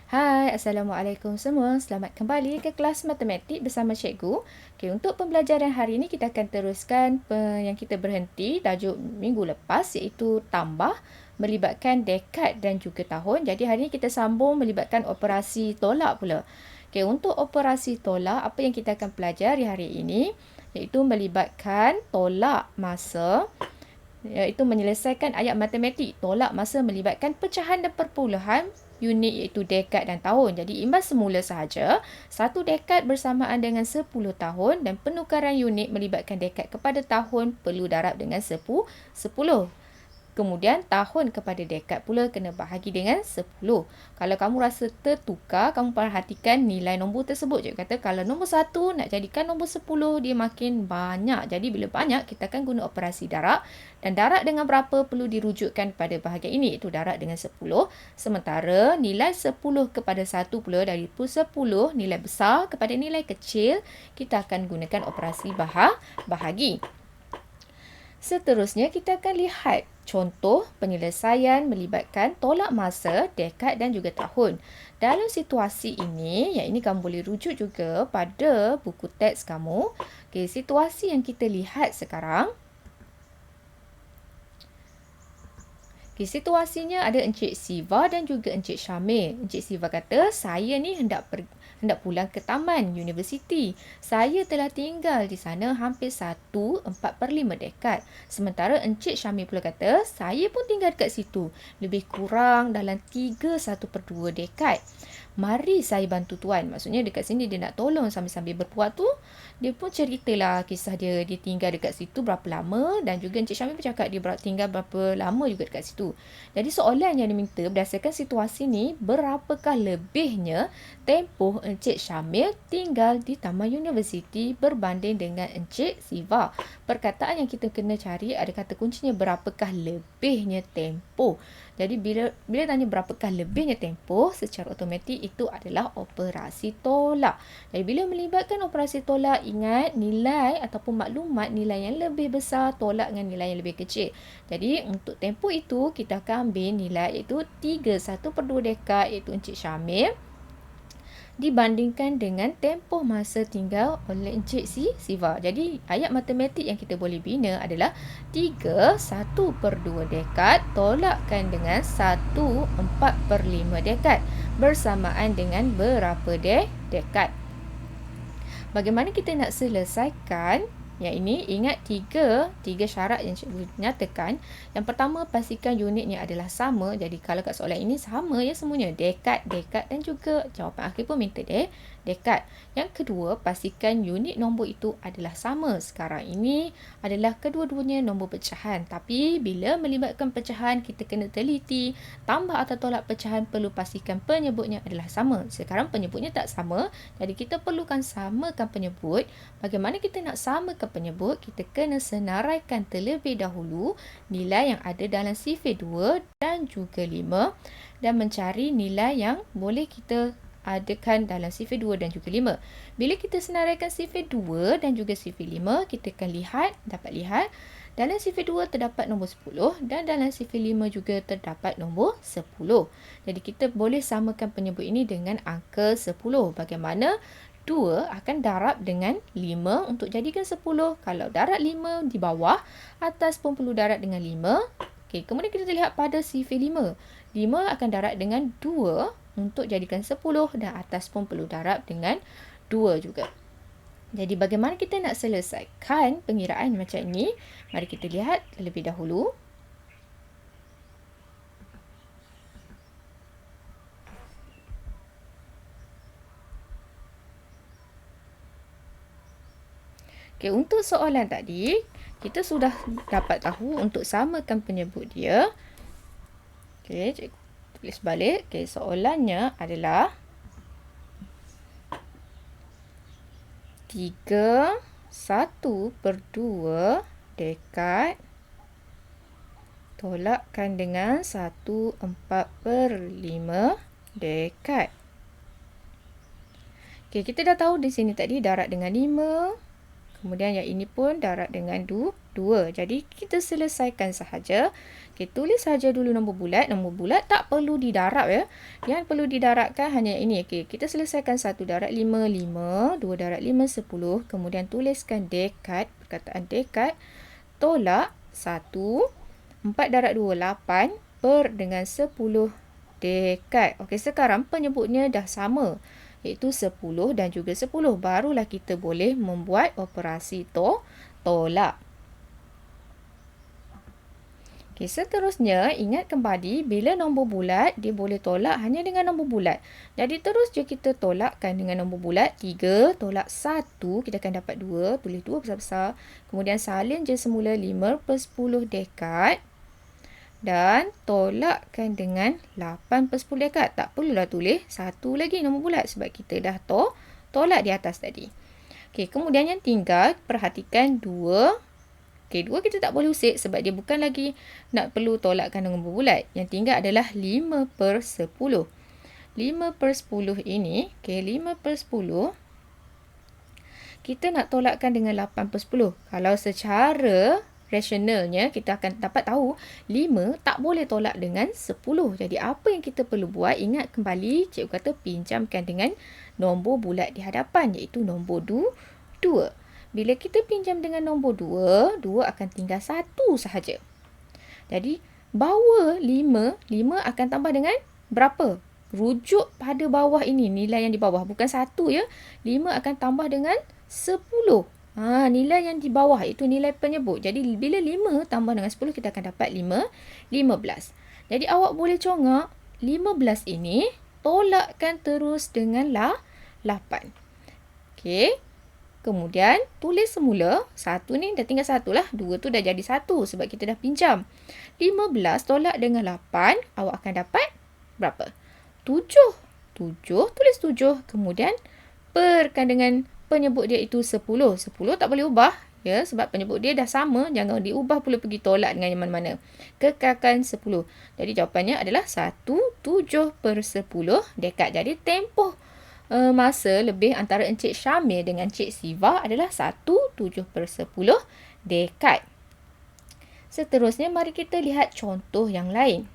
Hai, Assalamualaikum semua. Selamat kembali ke kelas matematik bersama cikgu. Okay, untuk pembelajaran hari ini kita akan teruskan yang kita berhenti tajuk minggu lepas iaitu tambah melibatkan dekad dan juga tahun. Jadi hari ini kita sambung melibatkan operasi tolak pula. Okay, untuk operasi tolak, apa yang kita akan pelajari hari ini iaitu melibatkan tolak masa, iaitu menyelesaikan ayat matematik tolak masa melibatkan pecahan dan perpuluhan unit iaitu dekad dan tahun. Jadi imbas semula sahaja, satu dekad bersamaan dengan 10 tahun dan penukaran unit melibatkan dekad kepada tahun perlu darab dengan 10. Kemudian tahun kepada dekad pula kena bahagi dengan 10. Kalau kamu rasa tertukar, kamu perhatikan nilai nombor tersebut. Cikgu kata kalau nombor 1 nak jadikan nombor 10, dia makin banyak. Jadi bila banyak, kita akan guna operasi darab. Dan darab dengan berapa perlu dirujukkan pada bahagian ini, iaitu darab dengan 10. Sementara nilai 10 kepada 1 pula dari 10 nilai besar kepada nilai kecil, kita akan gunakan operasi bahagi. Seterusnya, kita akan lihat contoh penyelesaian melibatkan tolak masa, dekad dan juga tahun. Dalam situasi ini, yang ini kamu boleh rujuk juga pada buku teks kamu. Okay, situasi yang kita lihat sekarang. Okay, situasinya ada Encik Siva dan juga Encik Syamil. Encik Siva kata, saya ni hendak pulang ke taman universiti. Saya telah tinggal di sana hampir 1/4/5 dekad. Sementara Encik Syamil pula kata, saya pun tinggal dekat situ. Lebih kurang dalam 3/1/2 dekad. Mari saya bantu tuan. Maksudnya dekat sini dia nak tolong sambil-sambil berpuak tu. Dia pun ceritalah kisah dia tinggal dekat situ berapa lama. Dan juga Encik Syamil pun cakap dia tinggal berapa lama juga dekat situ. Jadi soalan yang diminta berdasarkan situasi ni, berapakah lebihnya tempoh Encik Syamil tinggal di Taman Universiti berbanding dengan Encik Siva. Perkataan yang kita kena cari ada kata kuncinya berapakah lebihnya tempoh. Jadi bila tanya berapakah lebihnya tempoh, secara automatik itu adalah operasi tolak. Jadi bila melibatkan operasi tolak, ingat nilai ataupun maklumat nilai yang lebih besar tolak dengan nilai yang lebih kecil. Jadi untuk tempoh itu kita akan ambil nilai iaitu 3/1/2 dekad iaitu Encik Syamil dibandingkan dengan tempoh masa tinggal oleh Encik Siva. Jadi ayat matematik yang kita boleh bina adalah 3/1/2 dekad tolakkan dengan 1/4/5 dekad bersamaan dengan berapa dekad. Bagaimana kita nak selesaikan yang ini? Ingat tiga syarat yang cikgu nyatakan. Yang pertama, pastikan unitnya adalah sama. Jadi kalau kat soalan ini sama ya semuanya. Dekad dan juga jawapan akhir pun minta dekad. Yang kedua, pastikan unit nombor itu adalah sama. Sekarang ini adalah kedua-duanya nombor pecahan. Tapi bila melibatkan pecahan, kita kena teliti. Tambah atau tolak pecahan perlu pastikan penyebutnya adalah sama. Sekarang penyebutnya tak sama. Jadi kita perlukan samakan penyebut. Bagaimana kita nak samakan penyebut? Kita kena senaraikan terlebih dahulu nilai yang ada dalam sifir 2 dan juga 5 dan mencari nilai yang boleh kita adakan dalam sifir 2 dan juga 5. Bila kita senaraikan sifir 2 dan juga sifir 5, kita akan dapat lihat dalam sifir 2 terdapat nombor 10 dan dalam sifir 5 juga terdapat nombor 10. Jadi kita boleh samakan penyebut ini dengan angka 10. Bagaimana? 2 akan darab dengan 5 untuk jadikan 10. Kalau darab 5 di bawah, atas pun perlu darab dengan 5. Okey, kemudian kita lihat pada sifir 5. 5 akan darab dengan 2 untuk jadikan 10 dan atas pun perlu darab dengan 2 juga. Jadi bagaimana kita nak selesaikan pengiraan macam ini? Mari kita lihat terlebih dahulu. Okay, untuk soalan tadi, kita sudah dapat tahu untuk samakan penyebut dia. Okay, cikgu tulis balik. Okay, soalannya adalah 3/1/2 dekad tolakkan dengan 1/4/5 dekad. Okay, kita dah tahu di sini tadi darab dengan 5. Kemudian yang ini pun darab dengan 2. 2. Jadi kita selesaikan sahaja. Okay, tulis saja dulu nombor bulat. Nombor bulat tak perlu didarab ya. Yang perlu didarabkan hanya ini. Okay, kita selesaikan 1 darab 5, 5. 2 darab 5, 10. Kemudian tuliskan dekat. Perkataan dekat. Tolak 1. 4 darab 2, 8. Per dengan 10 dekat. Okey, sekarang penyebutnya dah sama. Iaitu 10 dan juga 10. Barulah kita boleh membuat operasi tolak. Okey, seterusnya ingat kembali bila nombor bulat dia boleh tolak hanya dengan nombor bulat. Jadi terus je kita tolakkan dengan nombor bulat. 3 tolak 1 kita akan dapat 2. Tulis 2 besar-besar. Kemudian salin je semula 5 per 10 dekat. Dan tolakkan dengan 8 per 10 dekat. Tak perlulah tulis 1 lagi nombor bulat sebab kita dah tolak di atas tadi. Okey, kemudian yang tinggal perhatikan 2. Okey, 2 kita tak boleh usik sebab dia bukan lagi nak perlu tolakkan dengan nombor bulat. Yang tinggal adalah 5 per 10. 5 per 10 ini, okey, 5 per 10 kita nak tolakkan dengan 8 per 10. Kalau secara rasionalnya kita akan dapat tahu 5 tak boleh tolak dengan 10. Jadi apa yang kita perlu buat? Ingat kembali cikgu kata pinjamkan dengan nombor bulat di hadapan iaitu nombor 2. Bila kita pinjam dengan nombor 2, 2 akan tinggal 1 sahaja. Jadi bawah 5 akan tambah dengan berapa? Rujuk pada bawah ini, nilai yang di bawah bukan 1 ya. 5 akan tambah dengan 10. Nilai yang di bawah itu nilai penyebut. Jadi bila 5 tambah dengan 10 kita akan dapat 15. Jadi awak boleh congak 15 ini tolakkan terus dengan 8. Okey. Kemudian tulis semula 1 ni dah tinggal 1 lah. 2 tu dah jadi 1 sebab kita dah pinjam. 15 tolak dengan 8 awak akan dapat berapa? 7. Tulis 7. Kemudian perkan dengan penyebut dia itu 10. 10 tak boleh ubah ya sebab penyebut dia dah sama, jangan diubah pula pergi tolak dengan yang mana-mana. Kekalkan 10. Jadi jawapannya adalah 1/7 per 10 dekat. Jadi tempoh masa lebih antara Encik Syamil dengan Cik Siva adalah 1/7 per 10 dekat. Seterusnya mari kita lihat contoh yang lain.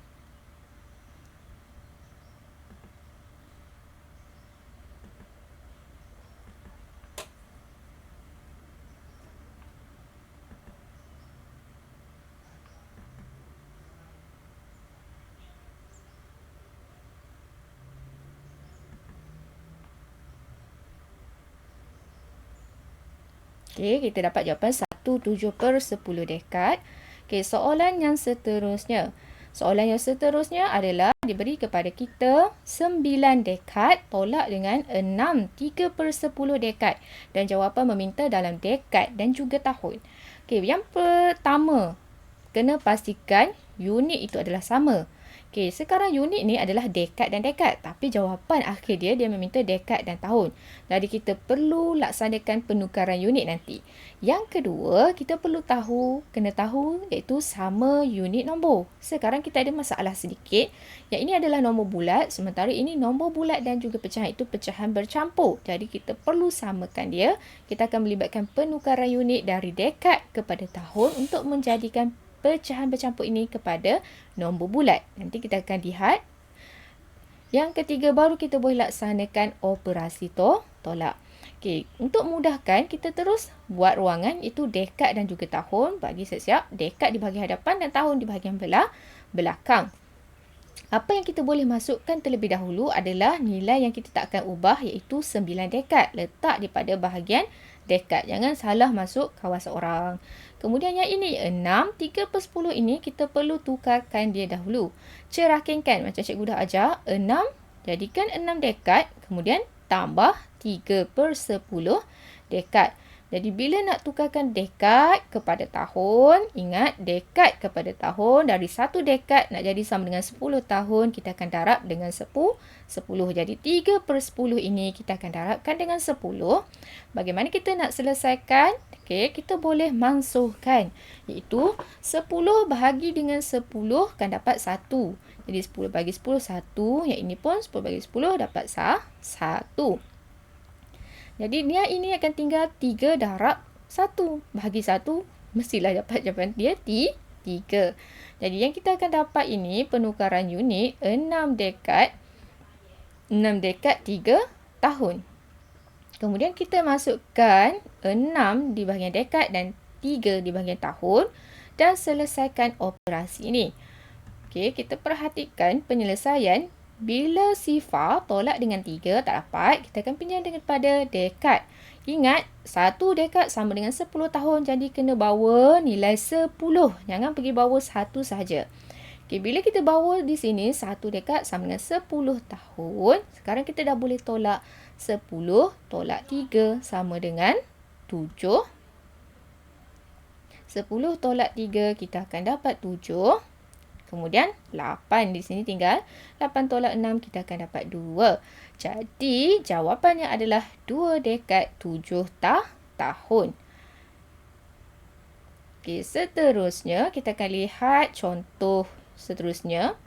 Okey, kita dapat jawapan 1/7 per 10 dekat. Okey, soalan yang seterusnya. Soalan yang seterusnya adalah diberi kepada kita 9 dekat tolak dengan 6 3 per 10 dekat. Dan jawapan meminta dalam dekat dan juga tahun. Okey, yang pertama, kena pastikan unit itu adalah sama. Okey, sekarang unit ni adalah dekat dan dekat. Tapi jawapan akhir dia meminta dekat dan tahun. Jadi kita perlu laksanakan penukaran unit nanti. Yang kedua, kita perlu kena tahu iaitu sama unit nombor. Sekarang kita ada masalah sedikit. Yang ini adalah nombor bulat. Sementara ini nombor bulat dan juga pecahan itu pecahan bercampur. Jadi kita perlu samakan dia. Kita akan melibatkan penukaran unit dari dekat kepada tahun untuk menjadikan pecahan bercampur ini kepada nombor bulat. Nanti kita akan lihat. Yang ketiga, baru kita boleh laksanakan operasi tolak. Okey, untuk mudahkan, kita terus buat ruangan itu dekat dan juga tahun. Bagi siap-siap, dekat di bahagian hadapan dan tahun di bahagian belakang. Apa yang kita boleh masukkan terlebih dahulu adalah nilai yang kita tak akan ubah iaitu 9 dekat. Letak di pada bahagian dekat. Jangan salah masuk kawasan orang. Kemudian yang ini 6, 3 per 10 ini kita perlu tukarkan dia dahulu. Cerahkankan macam cikgu dah ajar. 6, jadikan 6 dekat. Kemudian tambah 3 per 10 dekat. Jadi bila nak tukarkan dekat kepada tahun, ingat dekat kepada tahun dari 1 dekat nak jadi sama dengan 10 tahun, kita akan darab dengan 10. Jadi 3 per 10 ini kita akan darabkan dengan 10. Bagaimana kita nak selesaikan? Okey, kita boleh mansuhkan. Iaitu 10 bahagi dengan 10 akan dapat 1. Jadi 10 bagi 10, 1. Yang ini pun 10 bagi 10 dapat 1. Jadi yang ini akan tinggal 3 darab 1. Bahagi 1 mestilah dapat jawapan dia 3. Jadi yang kita akan dapat ini penukaran unit 6 dekad 3 tahun. Kemudian kita masukkan 6 di bahagian dekad dan 3 di bahagian tahun dan selesaikan operasi ini. Okey, kita perhatikan penyelesaian. Bila sifar tolak dengan 3 tak dapat, kita akan pinjam daripada dekad. Ingat, 1 dekad sama dengan 10 tahun, jadi kena bawa nilai 10. Jangan pergi bawa 1 sahaja. Okay, bila kita bawa di sini 1 dekad sama dengan 10 tahun, sekarang kita dah boleh tolak 10 tolak 3 sama dengan 7. 10 tolak 3 kita akan dapat 7. Kemudian 8 di sini tinggal. 8 tolak 6 kita akan dapat 2. Jadi jawapannya adalah 2 dekad 7 tahun. Okey, seterusnya kita akan lihat contoh seterusnya.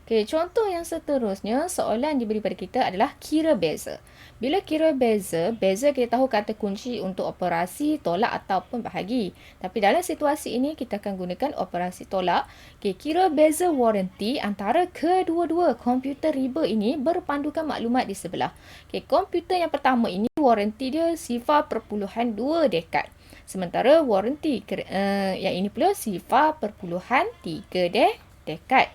Okey, contoh yang seterusnya, soalan diberi pada kita adalah kira beza. Bila kira beza, kita tahu kata kunci untuk operasi tolak ataupun bahagi. Tapi dalam situasi ini, kita akan gunakan operasi tolak. Okey, kira beza waranti antara kedua-dua komputer riba ini berpandukan maklumat di sebelah. Okey, komputer yang pertama ini, waranti dia 0.2 dekad. Sementara waranti yang ini pula 0.3 dekad.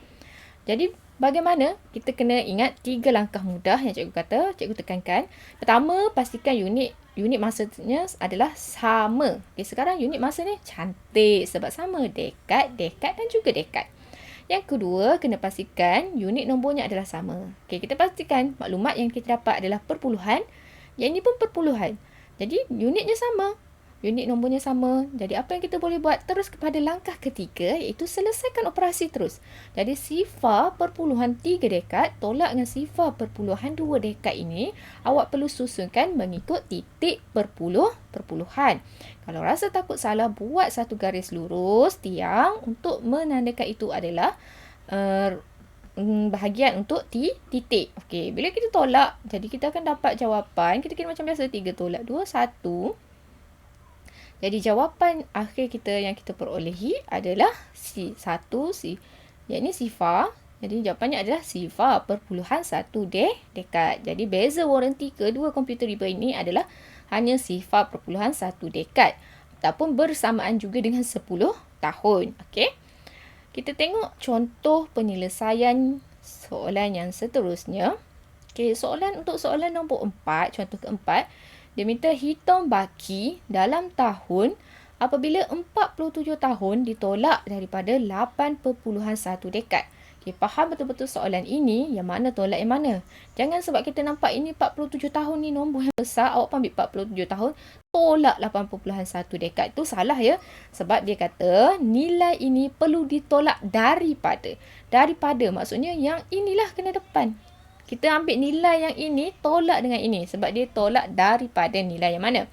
Jadi, bagaimana? Kita kena ingat 3 langkah mudah yang cikgu tekankan. Pertama, pastikan unit masanya adalah sama. Okay, sekarang unit masa ni cantik sebab sama dekad dan juga dekad. Yang kedua, kena pastikan unit nombornya adalah sama. Okay, kita pastikan maklumat yang kita dapat adalah perpuluhan. Yang ini pun perpuluhan. Jadi, unitnya sama. Unit nombornya sama. Jadi, apa yang kita boleh buat? Terus kepada langkah ketiga, iaitu selesaikan operasi terus. Jadi, 0.3 dekad tolak dengan 0.2 dekad ini, awak perlu susunkan mengikut titik perpuluhan. Kalau rasa takut salah, buat satu garis lurus tiang untuk menandakan itu adalah bahagian untuk titik. Okey, bila kita tolak, jadi kita akan dapat jawapan. Kita kira macam biasa, 3 tolak 2, 1. Jadi jawapan akhir kita yang kita perolehi adalah yakni sifar. Jadi jawapannya adalah 0.1 dekad. Jadi beza waranti kedua komputer riba ini adalah hanya 0.1 dekad. Ataupun bersamaan juga dengan 10 tahun. Okey. Kita tengok contoh penyelesaian soalan yang seterusnya. Okey, untuk soalan nombor 4, contoh keempat. Dia minta hitung baki dalam tahun apabila 47 tahun ditolak daripada 8.1 dekad. Okay, faham betul-betul soalan ini, yang mana tolak yang mana. Jangan sebab kita nampak ini 47 tahun ni nombor yang besar, awak ambil 47 tahun, tolak 8.1 dekad. Itu salah ya. Sebab dia kata nilai ini perlu ditolak daripada. Daripada maksudnya yang inilah kena depan. Kita ambil nilai yang ini, tolak dengan ini. Sebab dia tolak daripada nilai yang mana.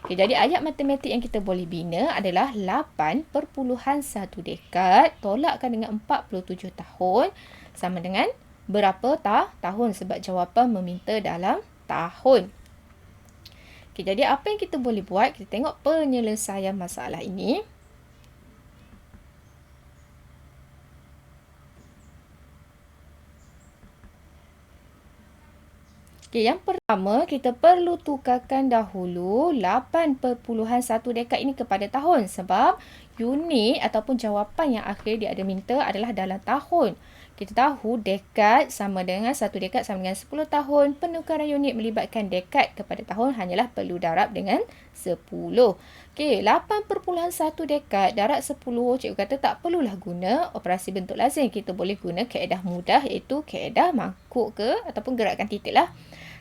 Okay, jadi ayat matematik yang kita boleh bina adalah 8.1 dekad. Tolakkan dengan 47 tahun. Sama dengan berapa tahun. Sebab jawapan meminta dalam tahun. Okay, jadi apa yang kita boleh buat? Kita tengok penyelesaian masalah ini. Okay, yang pertama, kita perlu tukarkan dahulu 8.1 dekad ini kepada tahun. Sebab unit ataupun jawapan yang akhir dia ada minta adalah dalam tahun. Kita tahu dekad sama dengan 1 dekad sama dengan 10 tahun. Penukaran unit melibatkan dekad kepada tahun hanyalah perlu darab dengan 10. Okay, 8.1 dekad darab 10. Cikgu kata tak perlulah guna operasi bentuk lazim. Kita boleh guna kaedah mudah, iaitu kaedah mangkuk ke ataupun gerakkan titik lah.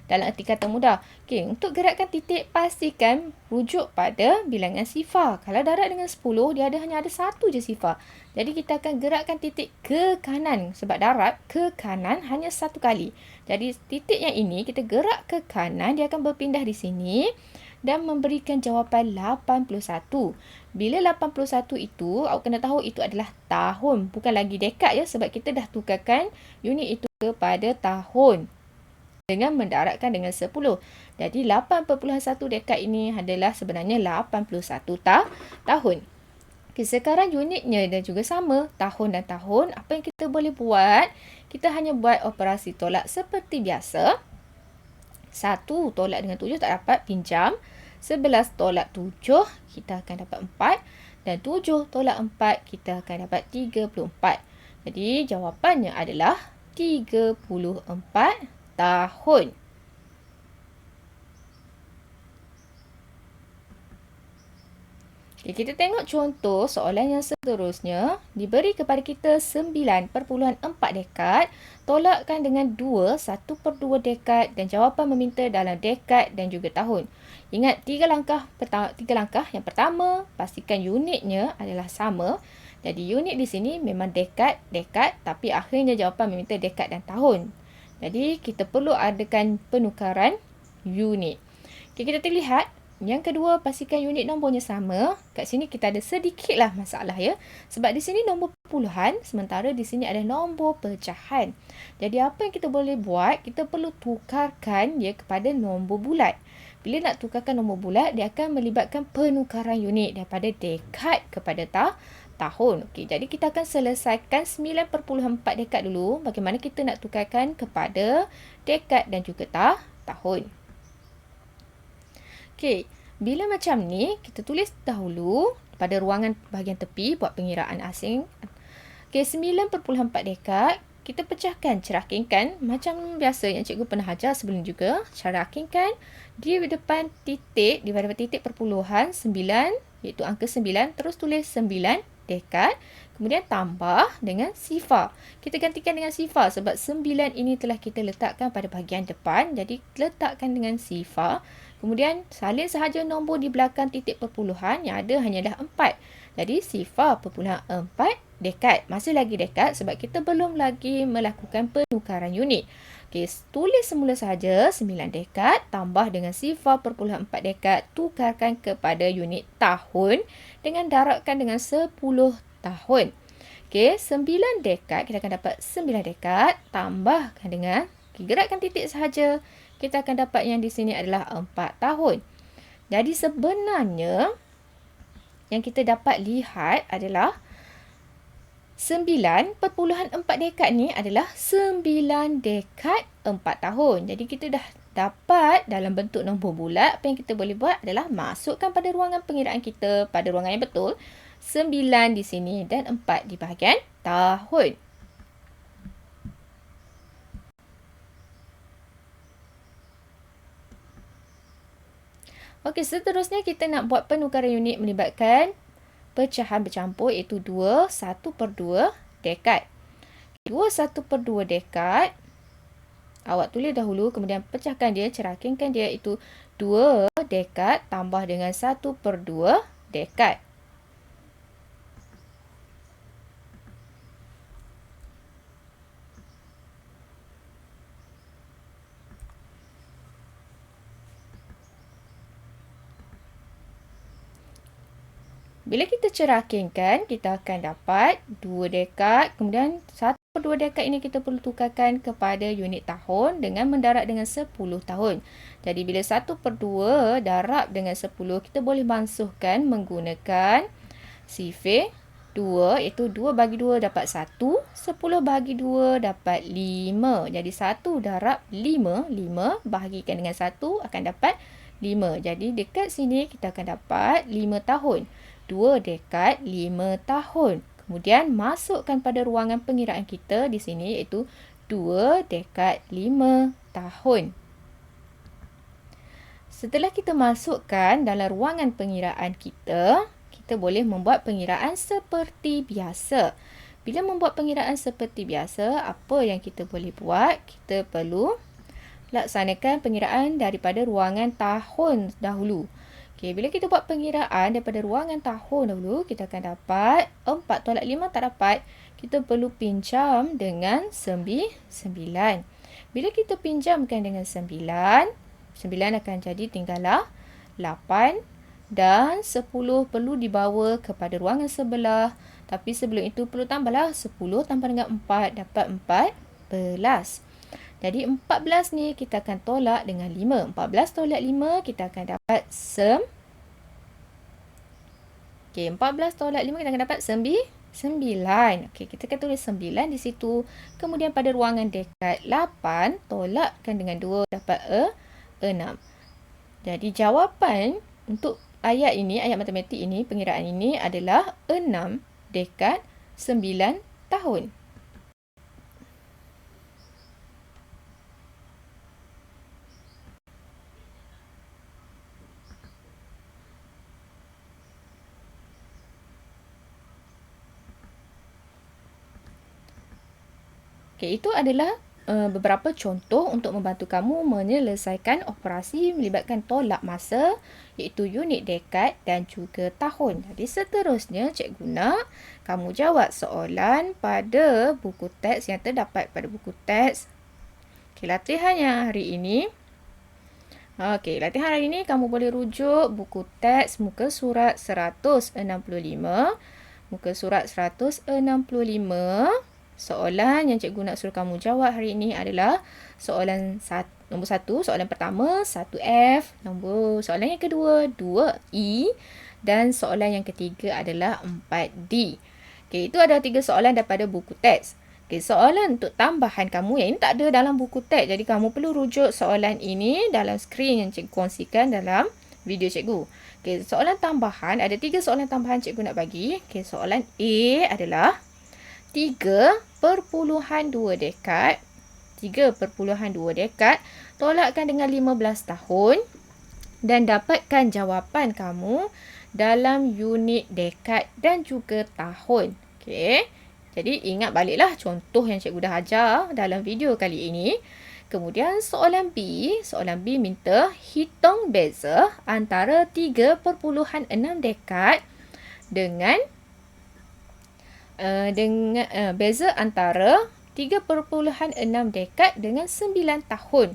Dalam erti kata mudah. Okay, untuk gerakkan titik, pastikan rujuk pada bilangan sifar. Kalau darab dengan 10, dia hanya ada satu je sifar. Jadi, kita akan gerakkan titik ke kanan. Sebab darab ke kanan hanya satu kali. Jadi, titik yang ini, kita gerak ke kanan, dia akan berpindah di sini dan memberikan jawapan 81. Bila 81 itu, awak kena tahu itu adalah tahun. Bukan lagi dekad ya, sebab kita dah tukarkan unit itu kepada tahun. dengan mendaratkan dengan 10. Jadi 8.1 dekad ini adalah sebenarnya 81 tahun. Okay, sekarang unitnya dan juga sama, tahun dan tahun. Apa yang kita boleh buat? Kita hanya buat operasi tolak seperti biasa. 1 tolak dengan 7 tak dapat, pinjam. 11 tolak 7, kita akan dapat 4. Dan 7 tolak 4, kita akan dapat 34. Jadi jawapannya adalah 34 tahun. Okay, kita tengok contoh soalan yang seterusnya. Diberi kepada kita 9.4 dekad. Tolakkan dengan 2, 1/2 dekad dan jawapan meminta dalam dekad dan juga tahun. Ingat 3 langkah. Yang pertama, pastikan unitnya adalah sama. Jadi unit di sini memang dekad, tapi akhirnya jawapan meminta dekad dan tahun. Jadi kita perlu adakan penukaran unit. Okay, kita lihat. Yang kedua, pastikan unit nombornya sama. Kat sini kita ada sedikitlah masalah ya. Sebab di sini nombor puluhan, sementara di sini ada nombor pecahan. Jadi apa yang kita boleh buat? Kita perlu tukarkan dia kepada nombor bulat. Bila nak tukarkan nombor bulat, dia akan melibatkan penukaran unit daripada dekad kepada tahun. Okey, jadi kita akan selesaikan 9.4 dekad dulu. Bagaimana kita nak tukarkan kepada dekad dan juga tahun. Okey, bila macam ni, kita tulis dahulu pada ruangan bahagian tepi buat pengiraan asing. Okey, 9.4 dekad. Kita pecahkan, cerakingkan macam biasa yang cikgu pernah ajar sebelum juga. Cara rakingkan, di depan titik, di hadapan titik perpuluhan 9, iaitu angka 9, terus tulis 9 dekad. Kemudian tambah dengan sifar. Kita gantikan dengan sifar sebab 9 ini telah kita letakkan pada bahagian depan. Jadi letakkan dengan sifar. Kemudian salin sahaja nombor di belakang titik perpuluhan, yang ada hanyalah 4. Jadi sifar perpuluhan 4 dekad. Masih lagi dekad sebab kita belum lagi melakukan penukaran unit. Okey, tulis semula sahaja 9 dekad tambah dengan sifar perpuluhan 4 dekad, tukarkan kepada unit tahun dengan daratkan dengan 10 tahun. Okey, 9 dekad, kita akan dapat 9 dekad tambahkan dengan, gerakkan titik sahaja, kita akan dapat yang di sini adalah 4 tahun. Jadi sebenarnya yang kita dapat lihat adalah 9.4 dekad ni adalah 9 dekad 4 tahun. Jadi kita dah dapat dalam bentuk nombor bulat. Apa yang kita boleh buat adalah masukkan pada ruangan pengiraan kita, pada ruangan yang betul, 9 di sini dan 4 di bahagian tahun. Okey, seterusnya kita nak buat penukaran unit melibatkan pecahan bercampur, iaitu 2 1/2 dekad. 2 1/2 dekad. Awak tulis dahulu, kemudian pecahkan dia, cerakingkan dia, iaitu 2 dekad tambah dengan 1/2 dekad. Bila kita cerakingkan, kita akan dapat 2 dekad. Kemudian 1/2 dekad ini kita perlu tukarkan kepada unit tahun dengan mendarat dengan 10 tahun. Jadi bila 1/2 darab dengan 10, kita boleh bangsuhkan menggunakan sifir 2, iaitu 2 bagi 2 dapat 1, 10 bagi 2 dapat 5. Jadi 1 darab 5, 5 bahagikan dengan 1 akan dapat 5. Jadi dekat sini kita akan dapat 5 tahun. 2 dekad 5 tahun. Kemudian masukkan pada ruangan pengiraan kita di sini, iaitu 2 dekad 5 tahun. Setelah kita masukkan dalam ruangan pengiraan kita, kita boleh membuat pengiraan seperti biasa. Bila membuat pengiraan seperti biasa, apa yang kita boleh buat? Kita perlu laksanakan pengiraan daripada ruangan tahun dahulu. Okey, bila kita buat pengiraan daripada ruangan tahun dahulu, kita akan dapat 4 tolak 5 tak dapat. Kita perlu pinjam dengan 9. Bila kita pinjamkan dengan 9 akan jadi tinggallah 8 dan 10 perlu dibawa kepada ruangan sebelah. Tapi sebelum itu perlu tambahlah 10 tambah dengan 4 dapat 14. Jadi 14 ni kita akan tolak dengan 5. 14 tolak 5 kita akan dapat 14 tolak 5 kita akan dapat 9. Okey, kita akan tulis 9 di situ. Kemudian pada ruangan dekat 8 tolakkan dengan 2 dapat 6. Jadi jawapan untuk ayat ini, ayat matematik ini, pengiraan ini adalah 6 dekat 9 tahun. Okey, itu adalah beberapa contoh untuk membantu kamu menyelesaikan operasi melibatkan tolak masa, iaitu unit dekad dan juga tahun. Jadi seterusnya cikgu nak kamu jawab soalan pada buku teks yang terdapat pada buku teks. Okey, latihannya hari ini. Okey, latihan hari ini kamu boleh rujuk buku teks muka surat 165. Muka surat 165. Soalan yang cikgu nak suruh kamu jawab hari ini adalah soalan nombor 1, soalan pertama 1F, soalan yang kedua 2E dan soalan yang ketiga adalah 4D. Okey, itu ada 3 soalan daripada buku teks. Okey, soalan untuk tambahan kamu yang ini tak ada dalam buku teks. Jadi kamu perlu rujuk soalan ini dalam skrin yang cikgu kongsikan dalam video cikgu. Okey, soalan tambahan ada 3 soalan tambahan cikgu nak bagi. Okey, soalan A adalah 3/2 dekad. 3/2 dekad tolakkan dengan 15 tahun dan dapatkan jawapan kamu dalam unit dekad dan juga tahun. Okey. Jadi ingat baliklah contoh yang cikgu dah ajar dalam video kali ini. Kemudian soalan B minta hitung beza antara 3/6 dekad dengan beza antara 3/6 dekad dengan 9 tahun.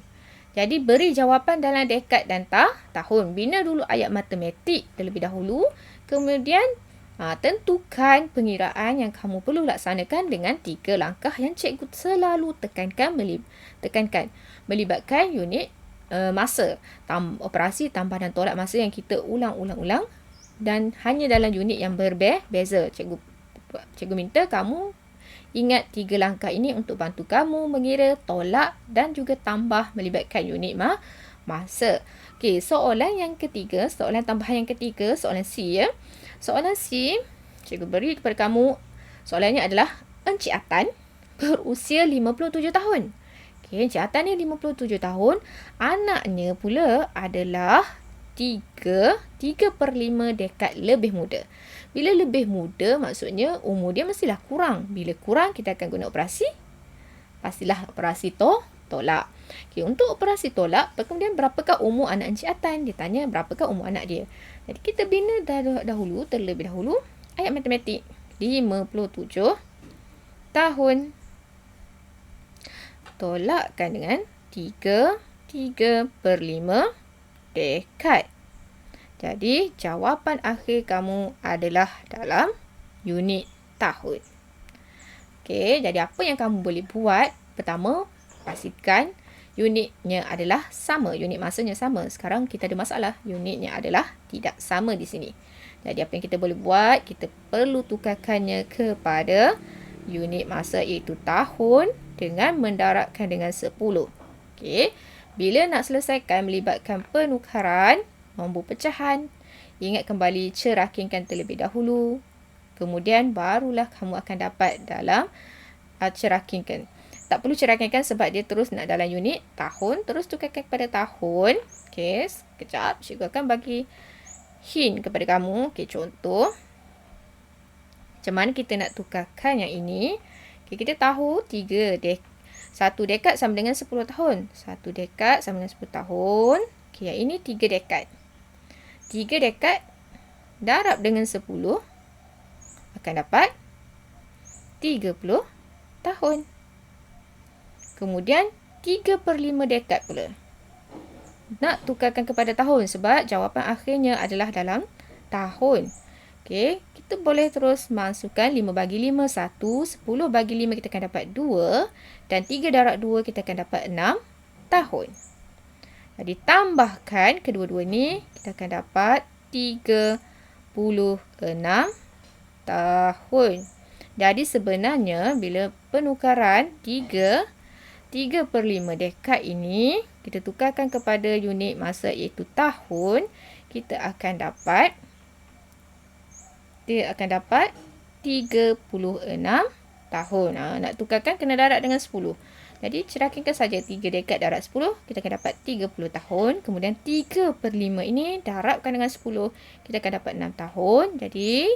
Jadi beri jawapan dalam dekad dan tahun. Bina dulu ayat matematik terlebih dahulu. Kemudian tentukan pengiraan yang kamu perlu laksanakan dengan 3 langkah yang cikgu selalu tekankan melibatkan unit masa. Operasi tambah dan tolak masa yang kita ulang-ulang dan hanya dalam unit yang berbeza. Cikgu minta kamu ingat 3 langkah ini untuk bantu kamu mengira, tolak dan juga tambah melibatkan unit masa. Okey, soalan yang ketiga, soalan tambahan yang ketiga, soalan C ya. Soalan C, cikgu beri kepada kamu, soalannya adalah Encik Atan berusia 57 tahun. Okey, Encik Atan ni 57 tahun, anaknya pula adalah 3/5 dekad lebih muda. Bila lebih muda, maksudnya umur dia mestilah kurang. Bila kurang, kita akan guna operasi. Pastilah operasi tolak. Okay, untuk operasi tolak, kemudian berapakah umur anak Encik Atan? Dia tanya berapakah umur anak dia. Jadi kita bina terlebih dahulu ayat matematik. 57 tahun. Tolakkan dengan 3/5 dekad. Jadi, jawapan akhir kamu adalah dalam unit tahun. Okey, jadi apa yang kamu boleh buat? Pertama, pastikan unitnya adalah sama. Unit masanya sama. Sekarang kita ada masalah. Unitnya adalah tidak sama di sini. Jadi, apa yang kita boleh buat? Kita perlu tukarkannya kepada unit masa iaitu tahun dengan mendarabkan dengan 10. Okey, bila nak selesaikan melibatkan penukaran nombor pecahan, ingat kembali cerahkinkan terlebih dahulu. Kemudian barulah kamu akan dapat dalam cerahkinkan. Tak perlu cerahkinkan sebab dia terus nak dalam unit tahun. Terus tukarkan kepada tahun. Okey, sekejap. Cikgu akan bagi hint kepada kamu. Okey, contoh. Macam mana kita nak tukarkan yang ini. Okey, kita tahu 1 dekad sama dengan 10 tahun. 1 dekad sama dengan 10 tahun. Okey, yang ini 3 dekad. 3 dekad darab dengan 10 akan dapat 30 tahun. Kemudian 3/5 dekad pula. Nak tukarkan kepada tahun sebab jawapan akhirnya adalah dalam tahun. Okey, kita boleh terus masukkan 5 bagi 5, 1. 10 bagi 5 kita akan dapat 2. Dan 3 darab 2 kita akan dapat 6 tahun. Jadi tambahkan kedua-dua ni, kita akan dapat 36 tahun. Jadi sebenarnya bila penukaran 3 per 5 dekad ini, kita tukarkan kepada unit masa iaitu tahun, kita akan dapat 36 tahun. Nak tukarkan kena darab dengan 10. Jadi cerakinkan saja 3 dekad darab 10, kita akan dapat 30 tahun. Kemudian 3 per 5 ini darabkan dengan 10, kita akan dapat 6 tahun. Jadi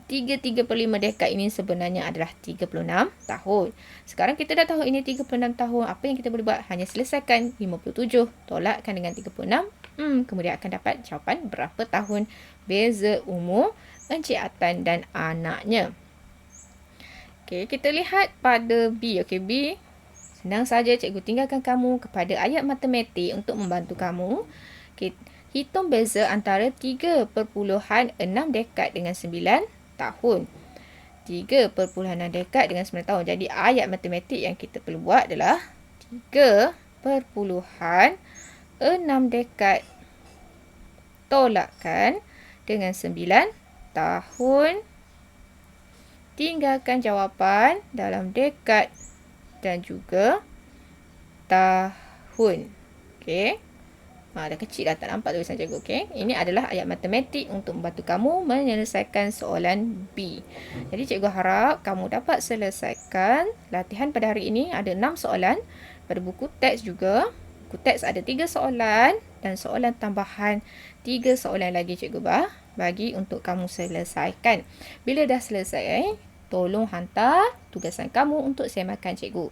3 per 5 dekad ini sebenarnya adalah 36 tahun. Sekarang kita dah tahu ini 36 tahun. Apa yang kita boleh buat? Hanya selesaikan 57. Tolakkan dengan 36. Kemudian akan dapat jawapan berapa tahun beza umur Encik Atan dan anaknya. Okey, kita lihat pada B. Okey, B. Senang saja cikgu tinggalkan kamu kepada ayat matematik untuk membantu kamu. Hitung beza antara 3.6 dekad dengan 9 tahun. 3.6 dekad dengan 9 tahun. Jadi ayat matematik yang kita perlu buat adalah 3.6 dekad tolakkan dengan 9 tahun. Tinggalkan jawapan dalam dekad dan juga tahun. Okey. Dah kecil dah, tak nampak tulisan cikgu. Okey. Ini adalah ayat matematik untuk membantu kamu menyelesaikan soalan B. Jadi cikgu harap kamu dapat selesaikan latihan pada hari ini. Ada 6 soalan. Pada buku teks juga. Buku teks ada 3 soalan dan soalan tambahan 3 soalan lagi cikgu bagi untuk kamu selesaikan. Bila dah selesai, tolong hantar tugasan kamu untuk semakan cikgu.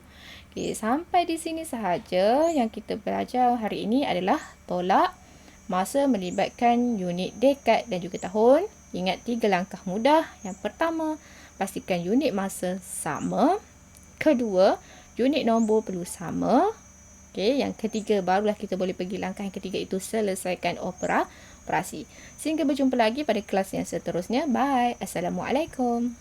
Okey, sampai di sini sahaja yang kita belajar hari ini adalah tolak masa melibatkan unit dekad dan juga tahun. Ingat 3 langkah mudah. Yang pertama, pastikan unit masa sama. Kedua, unit nombor perlu sama. Okey, yang ketiga barulah kita boleh pergi langkah yang ketiga, itu selesaikan operasi. Sehingga berjumpa lagi pada kelas yang seterusnya. Bye. Assalamualaikum.